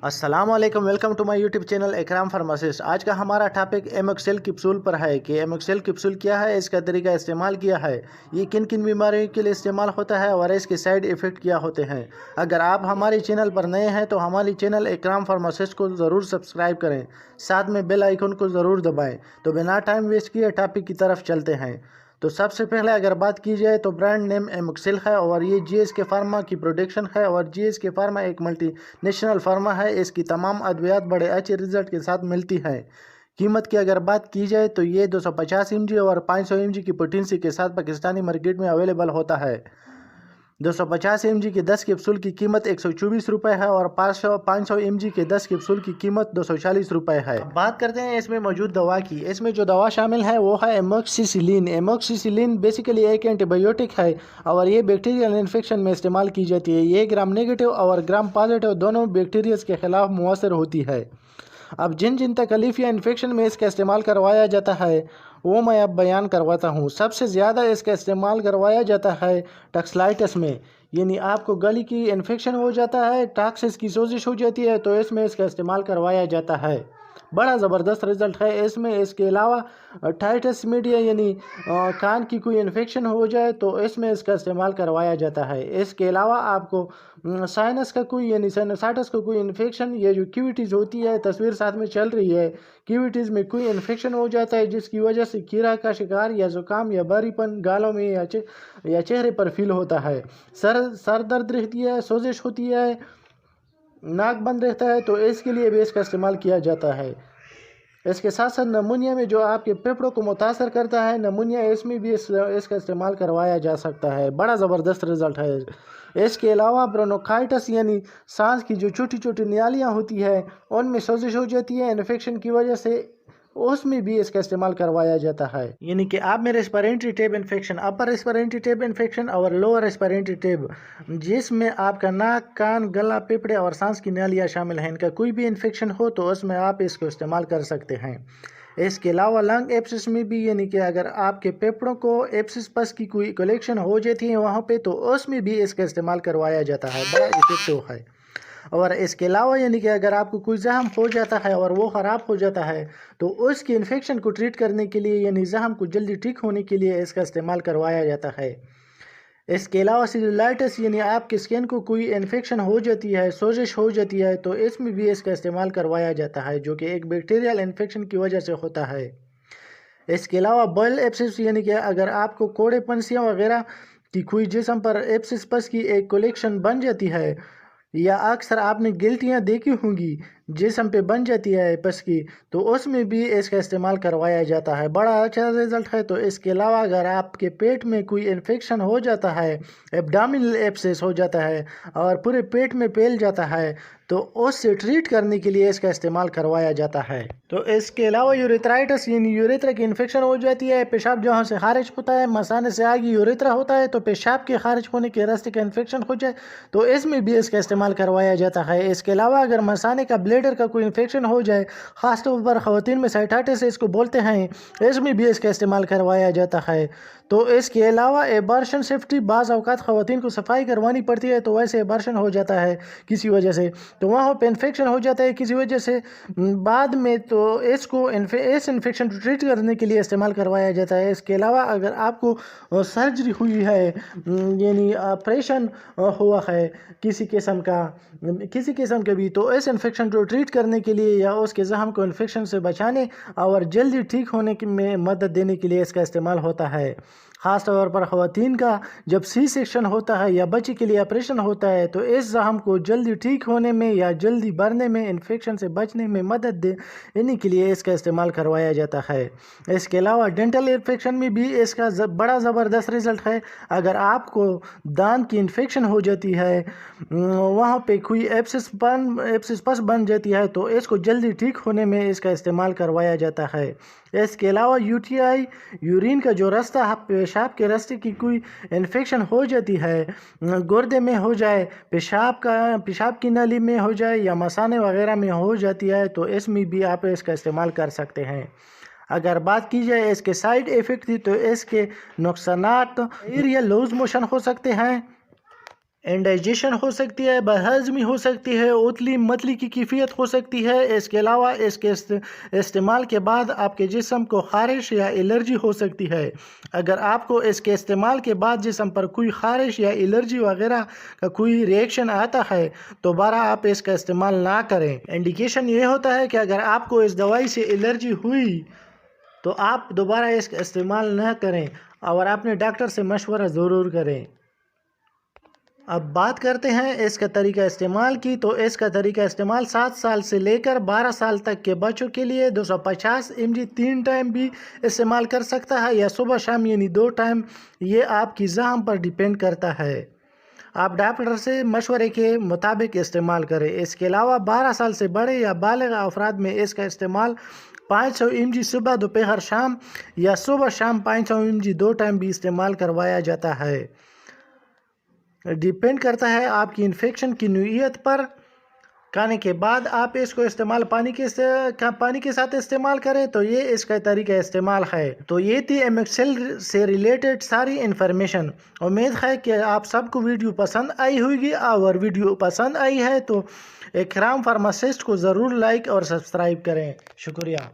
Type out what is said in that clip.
अस्सलाम वालेकुम, welcome to my YouTube channel Ikram pharmacist. आज का हमारा टॉपिक एमोक्सिल कैप्सूल पर है कि एमोक्सिल कैप्सूल क्या है, इसका तरीका इस्तेमाल किया है, ये किन किन बीमारियों के लिए इस्तेमाल होता है और इसके साइड इफ़ेक्ट क्या होते हैं। अगर आप हमारे चैनल पर नए हैं तो हमारे चैनल इकराम फार्मासिस्ट को ज़रूर सब्सक्राइब करें, साथ में बेल आइकन को ज़रूर दबाएँ। तो बिना टाइम वेस्ट किए टॉपिक की तरफ चलते हैं। तो सबसे पहले अगर बात की जाए तो ब्रांड नेम एमोक्सिल है और ये जीएसके फार्मा की प्रोडक्शन है और जीएसके फार्मा एक मल्टी नेशनल फार्मा है। इसकी तमाम अद्वियात बड़े अच्छे रिजल्ट के साथ मिलती है। कीमत की अगर बात की जाए तो ये 250 mg और 500 mg की पोटेंसी के साथ पाकिस्तानी मार्केट में अवेलेबल होता है। 250 mg के 10 कैप्सूल की कीमत 124 रुपये है और 500 mg के 10 कैप्सूल की कीमत 240 रुपये है। बात करते हैं इसमें मौजूद दवा की। इसमें जो दवा शामिल है वो है एमोक्सिसिलिन। एमोक्सिसिलिन बेसिकली एक एंटीबायोटिक है और ये बैक्टीरियल इन्फेक्शन में इस्तेमाल की जाती है। ये ग्राम नेगेटिव और ग्राम पॉजिटिव दोनों बैक्टीरियाज के खिलाफ मुअस्सर होती है। अब जिन जिन तकलीफ या इन्फेक्शन में इसका इस्तेमाल करवाया जाता है वो मैं अब बयान करवाता हूँ। सबसे ज़्यादा इसका इस्तेमाल करवाया जाता है टॉक्सिलाइटिस में, यानी आपको गले की इन्फेक्शन हो जाता है, टॉक्सिस की सोजिश हो जाती है तो इसमें इसका इस्तेमाल करवाया जाता है। बड़ा ज़बरदस्त रिज़ल्ट है इसमें। इसके अलावा टाइटस मीडिया यानी कान की कोई इन्फेक्शन हो जाए तो इसमें इसका इस्तेमाल करवाया जाता है। इसके अलावा आपको साइनस का कोई यानी साइनसाइटिस का कोई इन्फेक्शन, ये जो क्यूविटीज़ होती है, तस्वीर साथ में चल रही है, क्यूविटीज़ में कोई इन्फेक्शन हो जाता है जिसकी वजह से कीड़ा का शिकार या ज़ुकाम या बारीपन गालों में या चेहरे पर फील होता है, सर दर्द रहती है, सोजिश होती है, नाक बंद रहता है, तो इसके लिए भी इसका इस्तेमाल किया जाता है। इसके साथ साथ नमूनिया में जो आपके फेफड़ों को मुतासर करता है, नमूनिया, इसमें भी इसका इस्तेमाल करवाया जा सकता है। बड़ा ज़बरदस्त रिज़ल्ट है। इसके अलावा ब्रोंकाइटिस यानी सांस की जो छोटी छोटी नालियाँ होती है उनमें सोजिश हो जाती है इन्फेक्शन की वजह से, उसमें भी इसका इस्तेमाल करवाया जाता है। यानी कि आप में respiratory tube infection, upper respiratory tube infection और लोअर रेस्पिरेटरी ट्यूब, जिसमें आपका नाक, कान, गला, फेफड़े और सांस की नालियाँ शामिल हैं, इनका कोई भी इन्फेक्शन हो तो उसमें आप इसको इस्तेमाल कर सकते हैं। इसके अलावा लंग एब्सिस में भी, यानी कि अगर आपके फेफड़ों को एब्सिस पस की कोई कलेक्शन हो जाती है वहाँ पे, तो उसमें भी इसका इस्तेमाल करवाया जाता है। बड़ा इफेक्टिव है। और इसके अलावा यानी कि अगर आपको कोई ज़ख्म हो जाता है और वो ख़राब हो जाता है तो उसकी इन्फेक्शन को ट्रीट करने के लिए, यानी ज़ख्म को जल्दी ठीक होने के लिए इसका इस्तेमाल करवाया जाता है। इसके अलावा सेलुलाइटिस यानी आपकी स्किन को कोई इन्फेक्शन हो जाती है, सोजिश हो जाती है, तो इसमें भी इसका इस्तेमाल करवाया जाता है, जो कि एक बैक्टीरियल इन्फेक्शन की वजह से होता है। इसके अलावा बॉयल एब्सिस यानी कि अगर आपको कोड़े पंसियाँ वगैरह की कोई जिस्म पर एब्सिस पस की एक कलेक्शन बन जाती है, या अक्सर आपने गिल्टियाँ देखी होंगी जिस्म पे बन जाती है पस की, तो उसमें भी इसका इस्तेमाल करवाया जाता है। बड़ा अच्छा रिजल्ट है। तो इसके अलावा अगर आपके पेट में कोई इन्फेक्शन हो जाता है, एब्डोमिनल एब्सेस हो जाता है और पूरे पेट में फैल जाता है, तो उससे ट्रीट करने के लिए इसका इस्तेमाल करवाया जाता है। तो इसके अलावा यूरेथ्राइटिस यानी यूरेथ्रा की इन्फेक्शन हो जाती है, पेशाब जहाँ से खारिज होता है, मसाने से आगे यूरेथ्रा होता है, तो पेशाब के खारिज होने के रास्ते का इन्फेक्शन हो जाए तो इसमें भी इसका इस्तेमाल करवाया जाता है। इसके अलावा अगर मसाने का ब्लेडर का कोई इन्फेक्शन हो जाए, ख़ासतौर पर ख़वातीन में साइटाइटिस इसको बोलते हैं, इसमें भी इसका इस्तेमाल करवाया जाता है। तो इसके अलावा एबॉर्शन सेफ्टी, बाज़ औक़ात ख़वातीन को सफाई करवानी पड़ती है तो वैसे एबॉर्शन हो जाता है किसी वजह से, तो वहाँ पे इन्फेक्शन हो जाता है किसी वजह से बाद में, तो इसको इस इन्फेक्शन को ट्रीट करने के लिए इस्तेमाल करवाया जाता है। इसके अलावा अगर आपको सर्जरी हुई है, यानी ऑपरेशन हुआ है किसी किस्म का भी, तो इस इन्फेक्शन को ट्रीट करने के लिए या उसके ज़ख्म को इन्फेक्शन से बचाने और जल्दी ठीक होने में मदद देने के लिए इसका इस्तेमाल होता है। ख़ास तौर पर ख़वातीन का जब सी सेक्शन होता है या बच्चे के लिए ऑपरेशन होता है तो इस ज़ख्म को जल्दी ठीक होने में या जल्दी बढ़ने में, इन्फेक्शन से बचने में मदद देने के लिए इसका इस्तेमाल करवाया जाता है। इसके अलावा डेंटल इन्फेक्शन में भी इसका बड़ा ज़बरदस्त रिज़ल्ट है। अगर आपको दांत की इन्फेक्शन हो जाती है, वहाँ पे कोई एब्सिस पस बन जाती है, तो इसको जल्दी ठीक होने में इसका इस्तेमाल करवाया जाता है। इसके अलावा यूटीआई, यूरिन का जो रास्ता, पेशाब के रास्ते की कोई इन्फेक्शन हो जाती है, गुर्दे में हो जाए, पेशाब की नली में हो जाए या मसाने वगैरह में हो जाती है, तो इसमें भी आप इसका इस्तेमाल कर सकते हैं। अगर बात की जाए इसके साइड इफ़ेक्ट की, तो इसके नुकसानात या लूज मोशन हो सकते हैं, इंडाइजेशन हो सकती है, बदहज़मी हो सकती है, उतली मतली की कैफियत हो सकती है। इसके अलावा इसके इस्तेमाल के बाद आपके जिस्म को ख़ारिश या एलर्जी हो सकती है। अगर आपको इसके इस्तेमाल के बाद जिस्म पर कोई ख़ारिश या एलर्जी वगैरह का कोई रिएक्शन आता है तो दोबारा आप इसका इस्तेमाल ना करें। इंडिकेशन ये होता है कि अगर आपको इस दवाई से एलर्जी हुई तो आप दोबारा इसका इस्तेमाल ना करें और अपने डॉक्टर से मशवरा ज़रूर करें। अब बात करते हैं इसका तरीका इस्तेमाल की। तो इसका तरीका इस्तेमाल 7 साल से लेकर 12 साल तक के बच्चों के लिए 250 mg 3 टाइम भी इस्तेमाल कर सकता है या सुबह शाम यानी 2 टाइम। ये आपकी ज़हम पर डिपेंड करता है, आप डॉक्टर से मशवरे के मुताबिक इस्तेमाल करें। इसके अलावा 12 साल से बड़े या बालिग अफराद में इसका इस्तेमाल 500 mg सुबह दोपहर शाम या सुबह शाम 500 mg 2 टाइम भी इस्तेमाल करवाया जाता है। डिपेंड करता है आपकी इन्फेक्शन की नौइयत पर। खाने के बाद आप इसको इस्तेमाल पानी के साथ इस्तेमाल करें। तो ये इसका तरीका इस्तेमाल है। तो ये थी एमएक्सेल से रिलेटेड सारी इन्फॉर्मेशन। उम्मीद है कि आप सबको वीडियो पसंद आई होगी, और वीडियो पसंद आई है तो इकराम फार्मासिस्ट को ज़रूर लाइक और सब्सक्राइब करें। शुक्रिया।